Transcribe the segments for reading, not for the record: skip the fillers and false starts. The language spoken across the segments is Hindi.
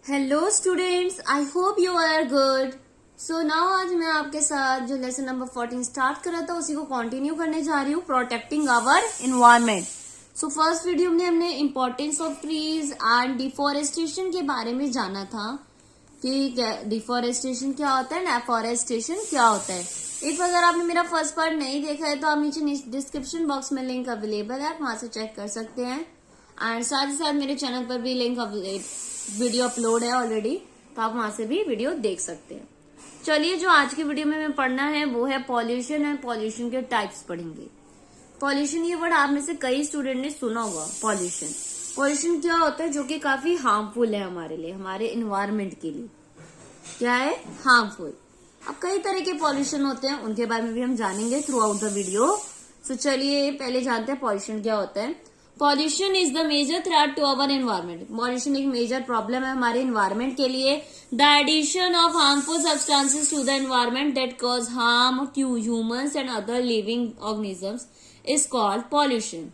Hello students, I hope you are good. So now आज मैं आपके साथ जो लेसन नंबर 14 स्टार्ट कर रहा था उसी को कंटिन्यू करने जा रही हूँ, protecting our environment. So first video में हमने importance of trees and deforestation के बारे में जाना था कि डिफोरेस्टेशन क्या होता है, एफोरेस्टेशन क्या होता है। इफ अगर आपने मेरा फर्स्ट पार्ट नहीं देखा है तो आप नीचे डिस्क्रिप्शन बॉक्स में लिंक अवेलेबल है, आप वहां से चेक कर सकते हैं। एंड साथ ही साथ मेरे चैनल पर भी लिंक वीडियो अपलोड है ऑलरेडी, तो आप वहां से भी वीडियो देख सकते हैं। चलिए, जो आज की वीडियो में हमें पढ़ना है वो है पॉल्यूशन एंड पॉल्यूशन के टाइप्स पढ़ेंगे। पॉल्यूशन ये वर्ड आप में से कई स्टूडेंट ने सुना होगा। पॉल्यूशन क्या होता है जो कि काफी हार्मफुल है हमारे लिए, हमारे इन्वायरमेंट के लिए। क्या है? हार्मफुल। अब कई तरह के पॉल्यूशन होते हैं, उनके बारे में भी हम जानेंगे throughout the video. So चलिए पहले जानते हैं पॉल्यूशन क्या होता है। Pollution is the major threat to our environment. Pollution एक मेजर प्रॉब्लम है हमारे एनवायरमेंट के लिए। The addition of harmful substances to the environment that cause harm to humans and other living organisms is called pollution.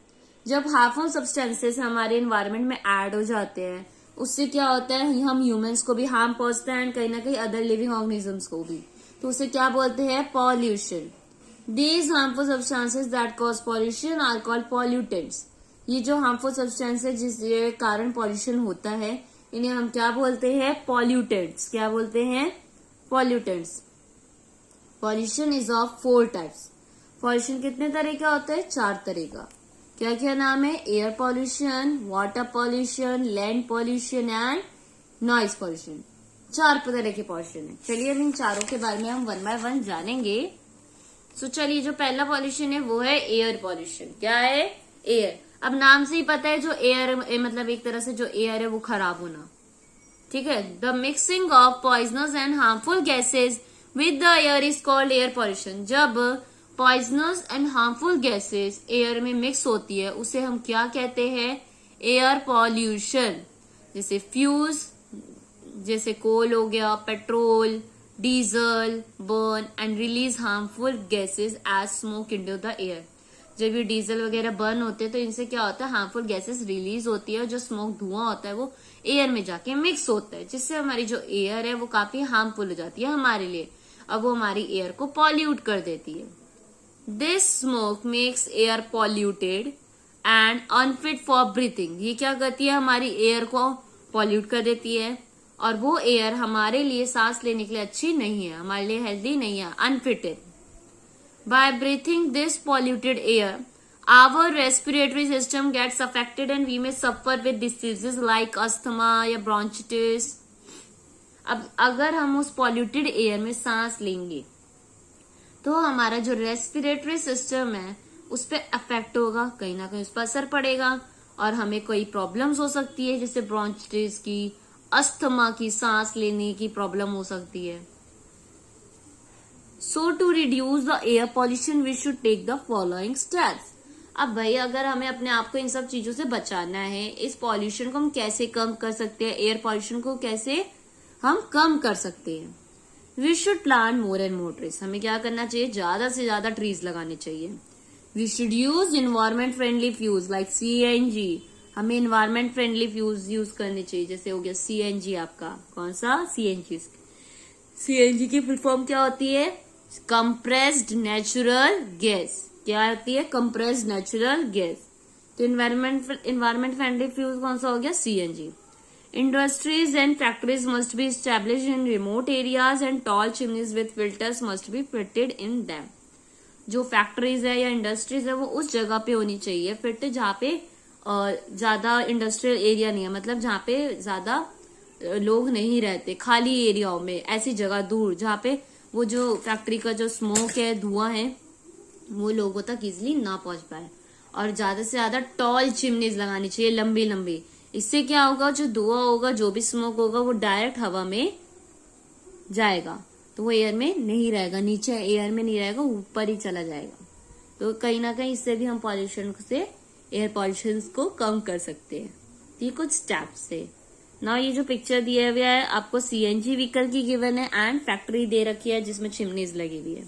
जब हार्मफुल सब्सटेंसेस हमारे एनवायरमेंट में ऐड हो जाते हैं, उससे क्या होता है, हम ह्यूमंस को भी हार्म पहुंचता है एंड कहीं ना कहीं अदर लिविंग ऑर्गेनिजम्स को भी, तो उसे क्या बोलते हैं? Pollution. These harmful substances that cause pollution are called pollutants. ये जो हार्मफुल सब्सटेंस है जिसके कारण पॉल्यूशन होता है, इन्हें हम क्या बोलते हैं? पॉल्यूटेंट्स। क्या बोलते हैं? Pollutants. Pollution is of 4 types. Pollution कितने तरह का होता है? 4 तरह का। क्या क्या नाम है? Air pollution, water pollution, land pollution and noise pollution. 4 तरह के पॉल्यूशन है। चलिए अब इन चारों के बारे में हम 1 बाय 1 जानेंगे। सो चलिए, जो पहला पॉल्यूशन है वो है एयर पॉल्यूशन। क्या है? एयर। अब नाम से ही पता है, जो एयर मतलब एक तरह से जो एयर है वो खराब होना। ठीक है। The mixing of poisonous and harmful gases with the air is called air pollution. जब poisonous and harmful gases air में मिक्स होती है उसे हम क्या कहते हैं? Air pollution. जैसे फ्यूज, जैसे कोल हो गया, petrol, diesel burn and release harmful gases as smoke into the air. जब ये डीजल वगैरह बर्न होते हैं तो इनसे क्या होता है? हार्मफुल गैसेस रिलीज होती है और जो स्मोक धुआं होता है वो एयर में जाके मिक्स होता है, जिससे हमारी जो एयर है वो काफी हार्मफुल हो जाती है हमारे लिए। अब वो हमारी एयर को पॉल्यूट कर देती है। This smoke makes air polluted and unfit for breathing. ये क्या करती है? हमारी एयर को पॉल्यूट कर देती है और वो एयर हमारे लिए सांस लेने के लिए अच्छी नहीं है, हमारे लिए हेल्दी नहीं है, अनफिट है। By breathing this polluted air, our respiratory system gets affected and we may suffer with diseases like asthma या bronchitis। अब अगर हम उस polluted air में सांस लेंगे तो हमारा जो रेस्पिरेटरी सिस्टम है उस पर अफेक्ट होगा, कहीं ना कहीं उस पर असर पड़ेगा और हमें कोई प्रॉब्लम्स हो सकती है, जैसे ब्रोंचिटिस की, अस्थमा की, सांस लेने की प्रॉब्लम हो सकती है। So to reduce the air pollution we should take the following steps। अब भाई अगर हमें अपने आप को इन सब चीजों से बचाना है, इस पॉल्यूशन को हम कैसे कम कर सकते हैं, एयर पॉल्यूशन को कैसे हम कम कर सकते हैं? We should plant more and more trees. हमें क्या करना चाहिए? ज्यादा से ज्यादा ट्रीज लगाने चाहिए। We should use environment friendly fuels like CNG। हमें इन्वायरमेंट फ्रेंडली फ्यूज यूज करने चाहिए, जैसे हो गया CNG। आपका कौन सा? CNG की फुल फॉर्म क्या होती है? Compressed natural gas. क्या होती है? Compressed natural gas. तो इन्वायरमेंट फ्रेंडली फ्यूल कौन सा हो गया? CNG। Industries and factories must be establish in remote areas and tall chimneys with filters must be fitted in them. जो फैक्ट्रीज है या इंडस्ट्रीज है वो उस जगह पे होनी चाहिए फिट, जहाँ पे ज्यादा इंडस्ट्रियल एरिया नहीं है, मतलब जहाँ पे ज्यादा लोग नहीं रहते, खाली एरियाओं में, ऐसी जगह दूर जहाँ पे वो जो फैक्ट्री का जो स्मोक है, धुआं है, वो लोगों तक इजिली ना पहुंच पाए। और ज्यादा से ज्यादा टॉल चिमनीज लगानी चाहिए, लंबी लंबी। इससे क्या होगा? जो धुआं होगा, जो भी स्मोक होगा, वो डायरेक्ट हवा में जाएगा, तो वो एयर में नहीं रहेगा, नीचे एयर में नहीं रहेगा, ऊपर ही चला जाएगा। तो कहीं ना कहीं इससे भी हम पॉल्यूशन से, एयर पॉल्यूशन को कम कर सकते हैं। ये कुछ स्टेप्स है ना। ये जो पिक्चर दिया हुआ है आपको CNG व्हीकल की गिवन है एंड फैक्ट्री दे रखी है जिसमें चिमनीज लगी हुई है।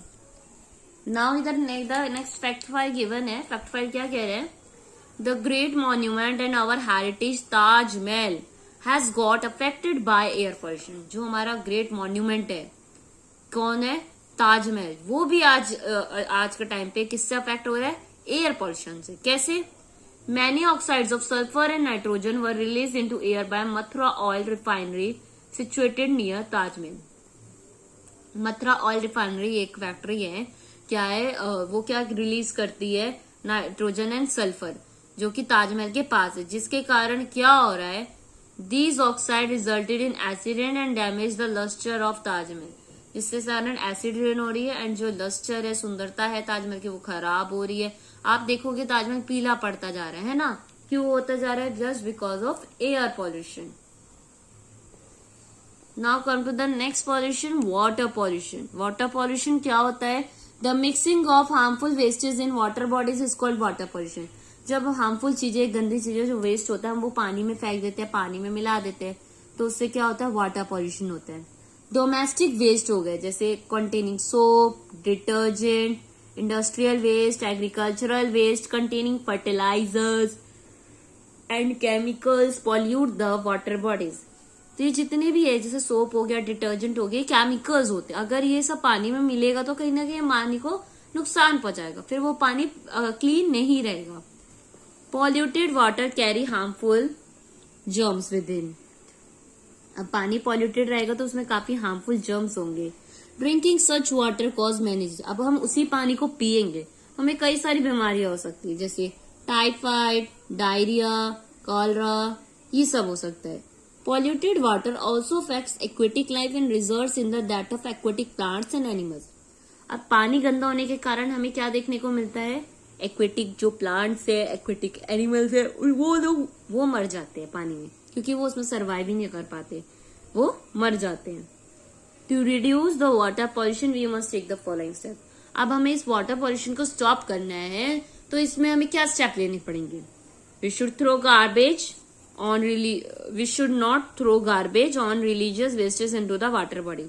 नाउ इधर नेक्स्ट फैक्ट फाइल गिवन है। फैक्ट फाइल क्या कह रहे हैं? The great monument and our heritage Taj Mahal has got affected by air pollution. जो हमारा ग्रेट मॉन्यूमेंट है, कौन है, ताजमहल, वो भी आज के टाइम पे किससे अफेक्ट हो रहा है, एयर पॉल्यूशन से। कैसे? Many oxides of sulphur and nitrogen were release into air by Mathura oil refinery situated near Taj Mahal. Mathura oil refinery एक फैक्ट्री है, क्या है वो क्या रिलीज करती है, नाइट्रोजन एंड सल्फर, जो कि ताजमहल के पास है, जिसके कारण क्या हो रहा है, these oxide resulted in acid rain and damage the lustre of Taj Mahal. जिसके कारण एसिड रेन हो रही है एंड जो लस्टर है, सुंदरता है ताजमहल की, वो खराब हो रही है। आप देखोगे ताजमहल पीला पड़ता जा रहा है ना, क्यों होता जा रहा है, just because of air pollution. Now come to the next pollution, water pollution. Water pollution क्या होता है, the mixing of harmful wastage in water bodies is called water pollution. जब हार्मफुल चीजें, गंदी चीजें जो वेस्ट होता है, हम वो पानी में फेंक देते हैं, पानी में मिला देते हैं, तो उससे क्या होता है, वाटर पॉल्यूशन होता है। डोमेस्टिक वेस्ट हो गए, जैसे containing soap, detergent, industrial waste, agricultural waste containing fertilisers and chemicals pollute the water bodies. तो ये जितने भी है, जैसे सोप हो गया, डिटर्जेंट हो गया, केमिकल्स होते हैं। अगर ये सब पानी में मिलेगा तो कहीं ना कहीं पानी को नुकसान पहुंचाएगा, फिर वो पानी क्लीन नहीं रहेगा। Polluted water carry harmful germs with in. अब पानी पॉल्यूटेड रहेगा तो उसमें काफी हार्मफुल जर्म्स होंगे। ड्रिंकिंग सच वाटर कॉज मैनेज। अब हम उसी पानी को पियेंगे, हमें कई सारी बीमारियां हो सकती है, जैसे टाइफाइड, डायरिया, कॉलरा, ये सब हो सकता है। Polluted water also affects aquatic life and results in the death of aquatic plants and animals. अब पानी गंदा होने के कारण हमें क्या देखने को मिलता है, एक्वेटिक जो प्लांट्स है, एक्वेटिक एनिमल्स है, वो लोग वो मर जाते हैं पानी में, क्योंकि वो उसमें सर्वाइव ही नहीं कर पाते, वो मर जाते हैं। To reduce the water pollution we must take the following step. अब हमें इस वाटर पॉल्यूशन को स्टॉप करना है, तो इसमें हमें क्या स्टेप लेने पड़ेंगे। We should throw garbage we should not throw garbage on religious wastes into the water body।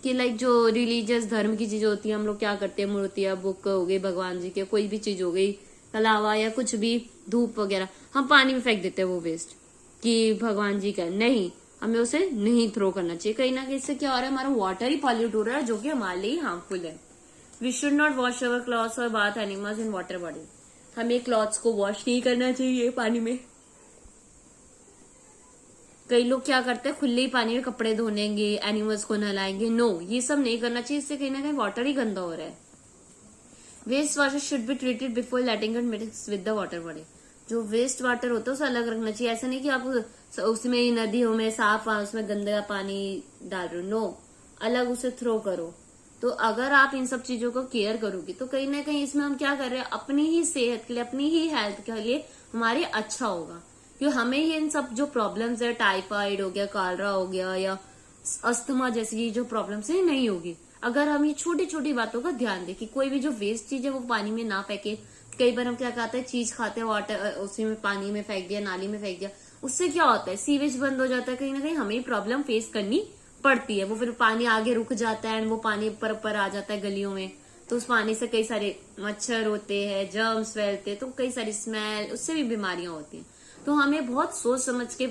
कि लाइक जो रिलीजियस धर्म की चीजें होती है, हम लोग क्या करते हैं, मूर्तियां, बुक हो गई भगवान जी के, कोई भी चीज हो गई, कलावा या कुछ भी, धूप वगैरह, हम पानी में फेंक देते हैं वो वेस्ट, कि भगवान जी का नहीं, हमें उसे नहीं थ्रो करना चाहिए। कहीं ना कहीं इससे क्या हो रहा है, हमारा वाटर ही पॉल्यूट हो रहा है, जो कि हमारे लिए हार्मफुल है। We should not wash our clothes और bath animals in water body. हमें क्लॉथ्स को वॉश नहीं करना चाहिए पानी में। कई लोग क्या करते हैं, खुले ही पानी में कपड़े धोनेंगे, एनिमल्स को नहलाएंगे, नो, ये सब नहीं करना चाहिए, इससे कहीं ना कहीं वाटर ही गंदा हो रहा है। Waste water should be treated before letting it mix with the water body. जो वेस्ट वाटर होता है उसे अलग रखना चाहिए, ऐसा नहीं कि आप उसमें नदियों में साफ उसमें गंदा पानी डाल रहे हो, नो, अलग उसे थ्रो करो। तो अगर आप इन सब चीजों को केयर करोगे तो कहीं ना कहीं इसमें हम क्या कर रहे हैं, अपनी ही सेहत के लिए, अपनी ही हेल्थ के लिए हमारे अच्छा होगा, क्योंकि हमें ये इन सब जो प्रॉब्लम्स है, टाइफाइड हो गया, कॉलरा हो गया, या अस्थमा जैसी जो प्रॉब्लम्स है, नहीं होगी अगर हम ये छोटी छोटी बातों का ध्यान दें, कि कोई भी जो वेस्ट चीज है वो पानी में ना फेंके। कई बार हम क्या कहते हैं, चीज खाते हैं, वाटर उसी में पानी में फेंक दिया, नाली में फेंक दिया, उससे क्या होता है, सीवेज बंद हो जाता है, कहीं ना कहीं हमें प्रॉब्लम फेस करनी पड़ती है। वो फिर पानी आगे रुक जाता है एंड वो पानी ऊपर आ जाता है गलियों में, तो उस पानी से कई सारे मच्छर होते हैं, जर्म्स फैलते हैं, तो कई सारी स्मेल, उससे भी बीमारियां होती हैं। तो हमें बहुत सोच समझ के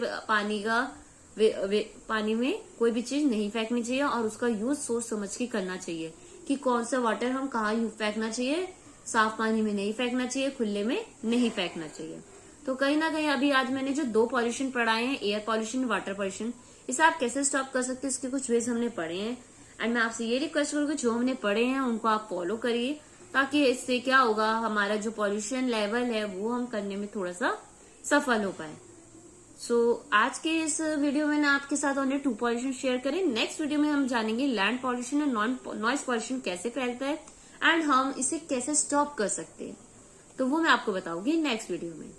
पानी में कोई भी चीज नहीं फेंकनी चाहिए, और उसका यूज सोच समझ के करना चाहिए, कि कौन सा वाटर हम कहाँ फेंकना चाहिए। साफ पानी में नहीं फेंकना चाहिए, खुले में नहीं फेंकना चाहिए। तो कहीं ना कहीं अभी आज मैंने जो 2 पॉल्यूशन पढ़ाए हैं, एयर पॉल्यूशन, वाटर पॉल्यूशन, इसे आप कैसे स्टॉप कर सकते हैं, इसके कुछ वेज हमने पढ़े हैं। एंड मैं आपसे ये रिक्वेस्ट करूंगी, जो हमने पढ़े हैं उनको आप फॉलो करिए, ताकि इससे क्या होगा, हमारा जो पॉल्यूशन लेवल है वो हम करने में थोड़ा सा सफल हो पाए। आज के इस वीडियो में ना आपके साथ हमने 2 पॉल्यूशन शेयर करें। नेक्स्ट वीडियो में हम जानेंगे land pollution and noise pollution कैसे फैलता है एंड हम इसे कैसे स्टॉप कर सकते हैं, तो वो मैं आपको बताऊंगी नेक्स्ट वीडियो में।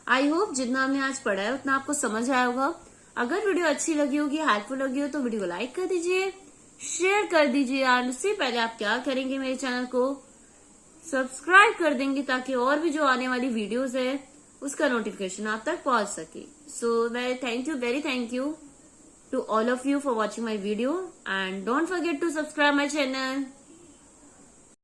आई होप जितना हमने आज पढ़ा है उतना आपको समझ आया होगा। अगर वीडियो अच्छी लगी होगी, हेल्पफुल लगी हो, तो वीडियो को लाइक कर दीजिए, शेयर कर दीजिए, और उससे पहले आप क्या करेंगे, मेरे चैनल को सब्सक्राइब कर देंगे, ताकि और भी जो आने वाली वीडियोस है उसका नोटिफिकेशन आप तक पहुंच सके। So very thank you to all of you for watching my video, and don't forget to subscribe my channel.